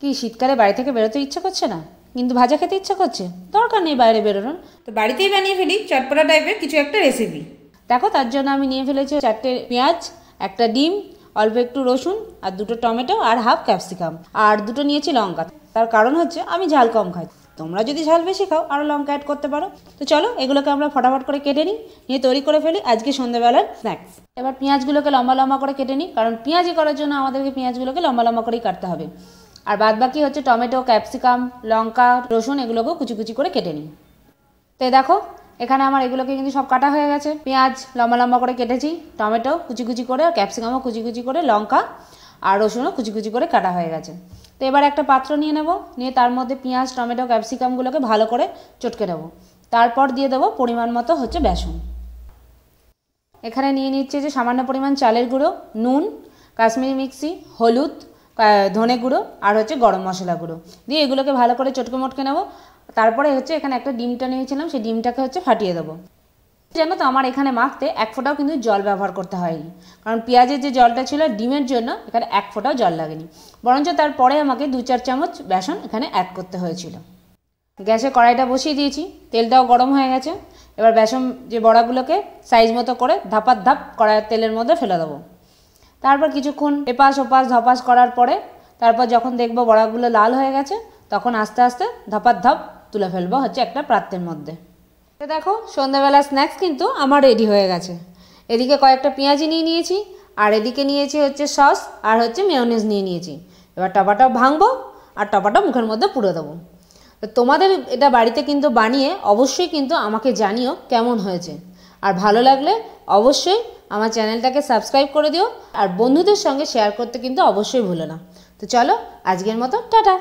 কি শীতকালে বাড়ি থেকে বেরোতে ইচ্ছা করছে না, কিন্তু ভাজা খেতে ইচ্ছা করছে, দরকার নেই বাইরে বেরোনোর, তো বাড়িতেই বানিয়ে ফেলি চটপটা টাইপের কিছু একটা রেসিপি। দেখো তার জন্য আমি নিয়ে ফেলেছি 4টে পেঁয়াজ, একটা ডিম, অল্প একটু রসুন আর 2টো টমেটো আর হাফ ক্যাপসিকাম আর 2টো নিয়েছি লঙ্কা। তার কারণ হচ্ছে আমি ঝাল কম খাই, তোমরা যদি ঝাল বেশি খাও আরও লঙ্কা অ্যাড করতে পারো। তো চলো এগুলোকে আমরা ফটাফট করে কেটে নিয়ে তৈরি করে ফেলি আজকে সন্ধ্যাবেলার স্ন্যাক্স। এবার পেঁয়াজগুলোকে লম্বা লম্বা করে কেটে নিই, কারণ পেঁয়াজি করার জন্য আমাদেরকে পেঁয়াজগুলোকে লম্বা লম্বা করেই কাটতে হবে। আর বাদ বাকি হচ্ছে টমেটো, ক্যাপসিকাম, লঙ্কা, রসুন এগুলোকেও কুচি কুচি করে কেটে নিই। তো দেখো এখানে আমার এগুলোকে কিন্তু সব কাটা হয়ে গেছে। পেঁয়াজ লম্বা লম্বা করে কেটেছি, টমেটো কুচি কুচি করে, আর ক্যাপসিকামও কুচি কুচি করে, লঙ্কা আর রসুনও কুচি কুচি করে কাটা হয়ে গেছে। তো এবার একটা পাত্র নিয়ে নেব, নিয়ে তার মধ্যে পেঁয়াজ, টমেটো, ক্যাপসিকামগুলোকে ভালো করে চটকে নেব। তারপর দিয়ে দেবো পরিমাণ মতো হচ্ছে বেসন। এখানে নিয়ে নিচ্ছে যে সামান্য পরিমাণ চালের গুঁড়ো, নুন, কাশ্মীরি মিক্সি, হলুদ, ধনে গুঁড়ো আর হচ্ছে গরম মশলা গুঁড়ো দিয়ে এগুলোকে ভালো করে চটকে মটকে নেব। তারপরে হচ্ছে এখানে একটা ডিমটা নিয়েছিলাম, সেই ডিমটাকে হচ্ছে ফাটিয়ে দেবো। জানো তো আমার এখানে মাখতে এক ফোঁটাও কিন্তু জল ব্যবহার করতে হয়নি, কারণ পেঁয়াজের যে জলটা ছিল ডিমের জন্য এখানে এক ফোঁটাও জল লাগেনি, বরঞ্চ তারপরে আমাকে 2-4 চামচ বেসন এখানে অ্যাড করতে হয়েছিল। গ্যাসে কড়াইটা বসিয়ে দিয়েছি, তেলটাও গরম হয়ে গেছে। এবার বেসন যে বড়াগুলোকে সাইজ মতো করে ধাপার ধাপ কড়াইয়ের তেলের মধ্যে ফেলে দেবো। তারপর কিছুক্ষণ এপাশ ওপাশ ধপাস করার পরে তারপর যখন দেখবো বড়াগুলো লাল হয়ে গেছে তখন আস্তে আস্তে ধপার ধাপ তুলে ফেলবো হচ্ছে একটা পাত্রের মধ্যে। তো দেখো সন্ধ্যাবেলা স্ন্যাক্স কিন্তু আমার রেডি হয়ে গেছে। এদিকে কয়েকটা পেঁয়াজি নিয়ে নিয়েছি, আর এদিকে নিয়েছি হচ্ছে সস আর হচ্ছে মেয়োনেজ নিয়ে নিয়েছি। এবার টপাটপ ভাঙবো আর টপাটপ মুখের মধ্যে পুরো দেবো। তো তোমাদের এটা বাড়িতে কিন্তু বানিয়ে অবশ্যই কিন্তু আমাকে জানিও কেমন হয়েছে, আর ভালো লাগলে অবশ্যই আমার চ্যানেলটাকে সাবস্ক্রাইব করে দিও, আর বন্ধুদের সঙ্গে শেয়ার করতে কিন্তু অবশ্যই ভুলো না। তো চলো আজকের মতো টাটা।